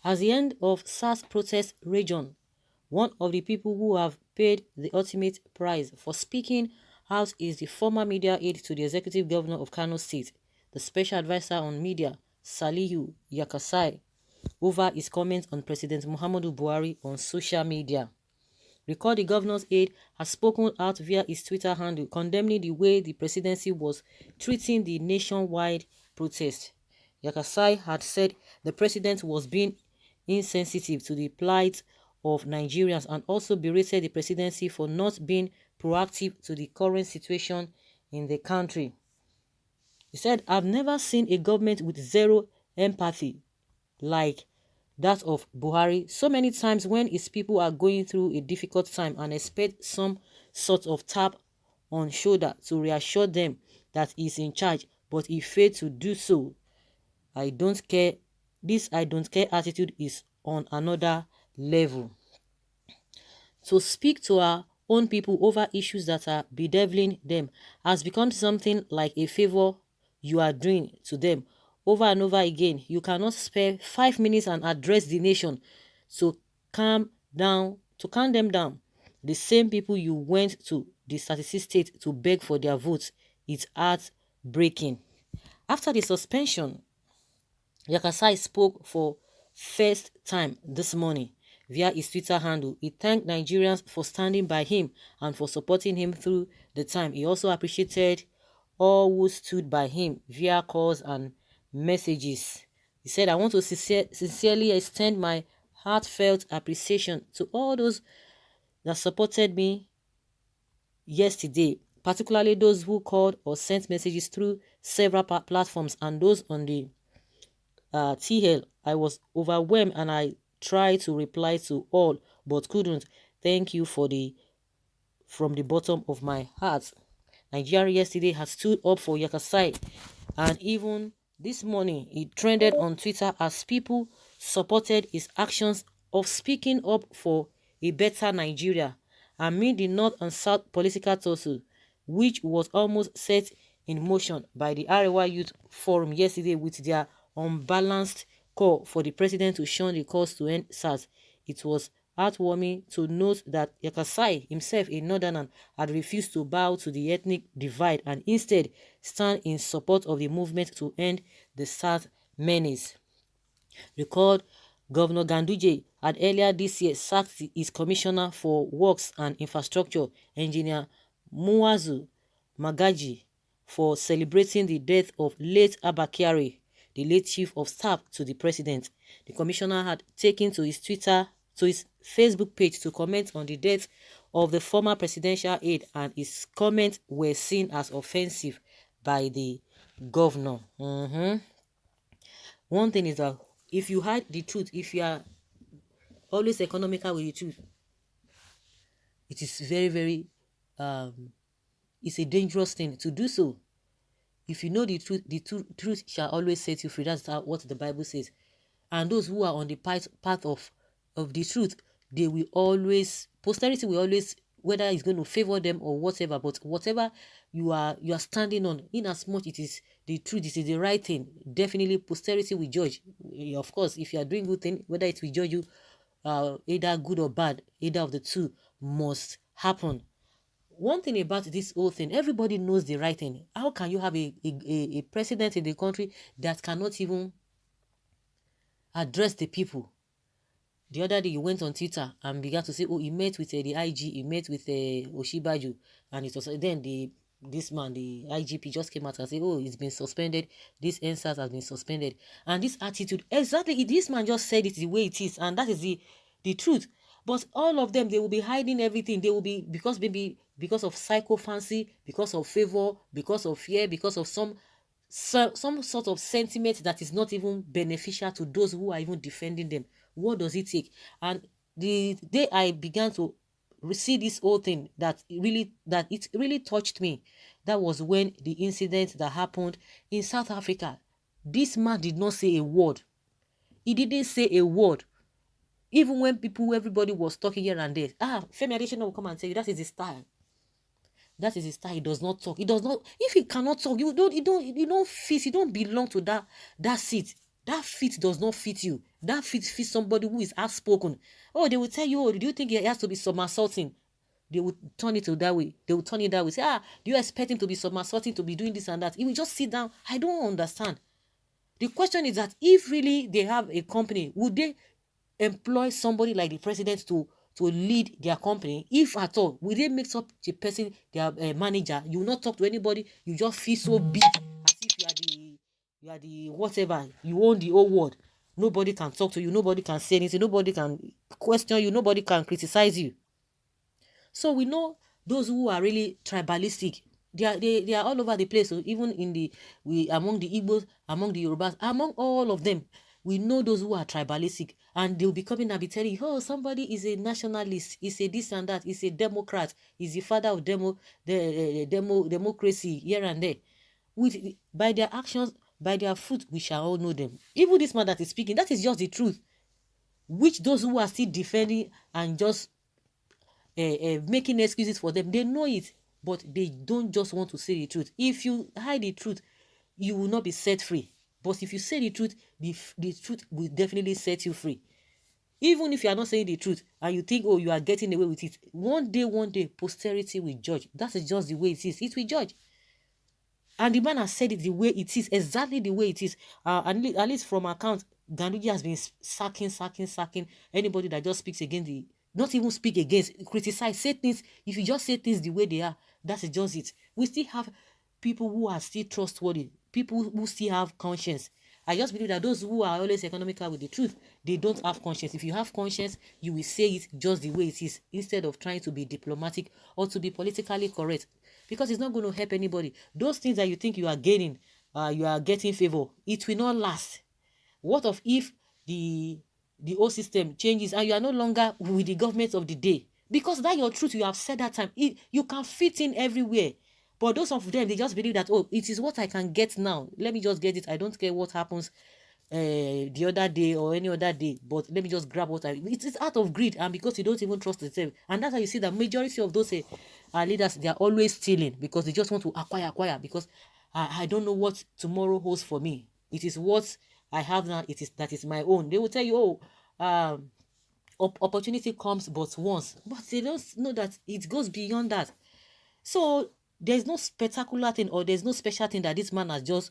As the end of SARS protest rage on, one of the people who have paid the ultimate price for speaking out is the former media aide to the executive governor of Kano State, the special advisor on media, Salihu Yakasai, over his comments on President Muhammadu Buhari on social media. Recall the governor's aide has spoken out via his Twitter handle condemning the way the presidency was treating the nationwide protest. Yakasai had said the president was being insensitive to the plight of Nigerians and also berated the presidency for not being proactive to the current situation in the country. He said, "I've never seen a government with zero empathy like that of Buhari. So many times when his people are going through a difficult time and expect some sort of tap on shoulder to reassure them that he's in charge, but he failed to do so. I don't care. This I don't care attitude is on another level." To speak to our own people over issues that are bedeviling them has become something like a favor you are doing to them over and over again. You cannot spare 5 minutes and address the nation to calm them down. The same people you went to the 36 states to beg for their votes. It's heartbreaking. After the suspension, Yakasai spoke for first time this morning via his Twitter handle. He thanked Nigerians for standing by him and for supporting him through the time. He also appreciated all who stood by him via calls and messages. He said, "I want to sincerely extend my heartfelt appreciation to all those that supported me yesterday, particularly those who called or sent messages through several platforms and those on the TL. I was overwhelmed and I tried to reply to all but couldn't. Thank you from the bottom of my heart." Nigeria yesterday has stood up for Yakasai, and even this morning it trended on Twitter as people supported his actions of speaking up for a better Nigeria amid the North and South political tussle, which was almost set in motion by the Arewa Youth Forum yesterday with their unbalanced call for the president to shun the calls to end SARS. It was heartwarming to note that Yakasai, himself a northerner, had refused to bow to the ethnic divide and instead stand in support of the movement to end the SARS menace. Recalled Governor Ganduje had earlier this year sacked his commissioner for works and infrastructure, engineer Muazu Magaji, for celebrating the death of late Abba Kyari, the late chief of staff to the president. The commissioner had taken to his Facebook page to comment on the death of the former presidential aide, and his comments were seen as offensive by the governor. One thing is that if you hide the truth, if you are always economical with the truth, it is very, very, it's a dangerous thing to do so. If you know the truth shall always set you free. That's what the Bible says. And those who are on the path of the truth, they will always, posterity will always, whether it's going to favor them or whatever, but whatever you are standing on, in as much it is the truth, it is the right thing, definitely posterity will judge. Of course, if you are doing good thing, whether it will judge you, either good or bad, either of the two must happen. One thing about this whole thing, everybody knows the right thing. How can you have a president in the country that cannot even address the people? The other day, you went on Twitter and began to say, "Oh, he met with the IG, he met with Oshibaju," and it was then this man, the IGP, just came out and said, "Oh, it's been suspended. This NSAS has been suspended." And this attitude, exactly, this man just said it the way it is, and that is the truth. But all of them, they will be hiding everything. They will be, because of psychophancy, because of favor, because of fear, because of some sort of sentiment that is not even beneficial to those who are even defending them. What does it take? And the day I began to see this whole thing, that it really touched me, that was when the incident that happened in South Africa. This man did not say a word. He didn't say a word. Even when everybody was talking here and there. Femi Adesina will come and tell you that is his style. That is his style. He does not talk. He does not. If he cannot talk, you don't fit. You don't belong to that seat. That fit does not fit you. That fits somebody who is outspoken. Oh, they will tell you, oh, do you think he has to be somersaulting? They will turn it to that way. They will turn it that way. Say, do you expect him to be somersaulting, to be doing this and that? He will just sit down. I don't understand. The question is that if really they have a company, would they employ somebody like the president to lead their company? If at all, will they make such a person their manager? You will not talk to anybody. You just feel so big, as if you are the whatever. You own the whole world. Nobody can talk to you. Nobody can say anything. Nobody can question you. Nobody can criticize you. So we know those who are really tribalistic. They are all over the place. So even in among the Igbos, among the Yorubas, among all of them, we know those who are tribalistic, and they'll be coming and be telling you, oh, somebody is a nationalist, is a this and that, is a Democrat, is the father of democracy here and there. By their actions, by their fruit, we shall all know them. Even this man that is speaking, that is just the truth. Which those who are still defending and just making excuses for them, they know it, but they don't just want to say the truth. If you hide the truth, you will not be set free. But if you say the truth, the truth will definitely set you free. Even if you are not saying the truth and you think, oh, you are getting away with it, one day, posterity will judge. That is just the way it is. It will judge. And the man has said it the way it is, exactly the way it is. At least from account, Ganduje has been sacking anybody that just speaks against the, not even speak against, criticize, say things. If you just say things the way they are, that's just it. We still have people who are still trustworthy, people who still have conscience. I just believe that those who are always economical with the truth, they don't have conscience. If you have conscience, you will say it just the way it is, instead of trying to be diplomatic or to be politically correct, because it's not going to help anybody. Those things that you think you are gaining, you are getting favor, it will not last. What of if the whole system changes and you are no longer with the government of the day? Because that your truth you have said that time, you can fit in everywhere. But those of them, they just believe that, oh, it is what I can get now. Let me just get it. I don't care what happens the other day or any other day, but let me just grab what it is out of greed, and because you don't even trust yourself. And that's how you see the majority of those leaders, they are always stealing, because they just want to acquire, because I don't know what tomorrow holds for me. It is what I have now, that is my own. They will tell you, oh, opportunity comes but once, but they don't know that it goes beyond that. So there's no spectacular thing, or there's no special thing that this man has just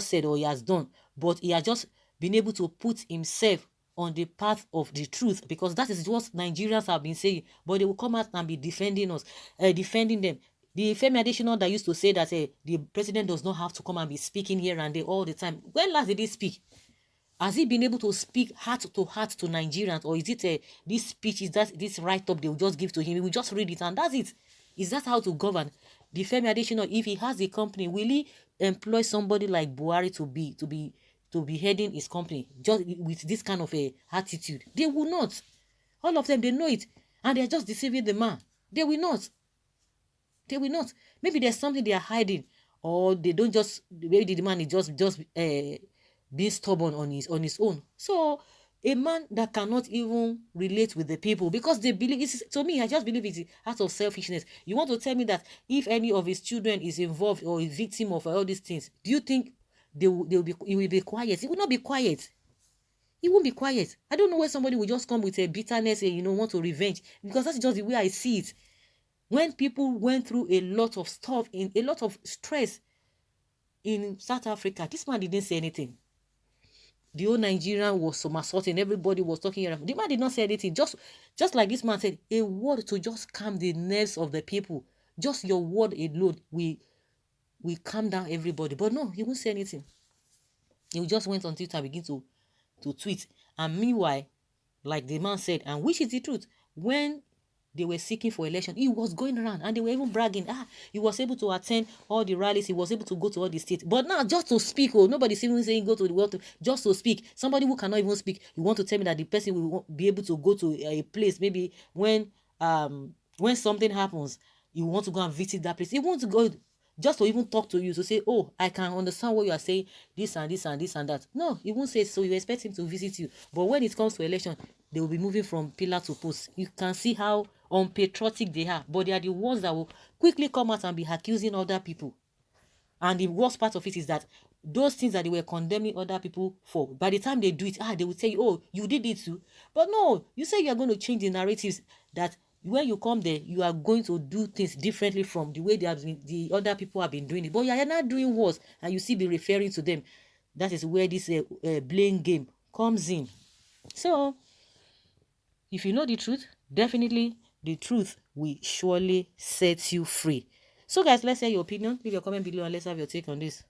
said or he has done, but he has just been able to put himself on the path of the truth, because that is what Nigerians have been saying. But they will come out and be defending us, defending them. The Femi Adesina that used to say that the president does not have to come and be speaking here and there all the time. When last did he speak? Has he been able to speak heart to Nigerians, or is it this speech, is that this write-up they will just give to him? He will just read it and that's it. Is that how to govern? The Femi Adesina, if he has a company, will he employ somebody like Buhari to be heading his company just with this kind of a attitude? They will not. All of them, they know it, and they are just deceiving the man. They will not. They will not. Maybe there's something they are hiding, or they don't just, maybe the man is just being stubborn on his own. So a man that cannot even relate with the people, because they believe, to me, I just believe it's out of selfishness. You want to tell me that if any of his children is involved or is victim of all these things, do you think he will be quiet? He will not be quiet. He won't be quiet. I don't know where somebody will just come with a bitterness and want to revenge, because that's just the way I see it. When people went through a lot of stuff, in a lot of stress in South Africa, this man didn't say anything. The whole Nigerian was somersaulting. Everybody was talking around. The man did not say anything. Just like this man said, a word to just calm the nerves of the people. Just your word alone, we calm down everybody. But no, he won't say anything. He just went on Twitter and began to tweet. And meanwhile, like the man said, and which is the truth, when they were seeking for election, he was going around and they were even bragging. He was able to attend all the rallies. He was able to go to all the states. But now, just to speak, nobody's even saying go to the world, just to speak. Somebody who cannot even speak, you want to tell me that the person will be able to go to a place, maybe when something happens, you want to go and visit that place. He wants to go just to even talk to you, to say, oh, I can understand what you are saying, this and this and this and that. No, he won't say so. You expect him to visit you. But when it comes to election, they will be moving from pillar to post. You can see how unpatriotic they are, but they are the ones that will quickly come out and be accusing other people. And the worst part of it is that those things that they were condemning other people for, by the time they do it, they will say, oh, you did it too. But no, you say you are going to change the narratives, that when you come there, you are going to do things differently from the way the other people have been doing it. But you are not doing worse, and you still be referring to them. That is where this blame game comes in. So, if you know the truth, definitely the truth will surely set you free. So guys, let's hear your opinion. Leave your comment below and let's have your take on this.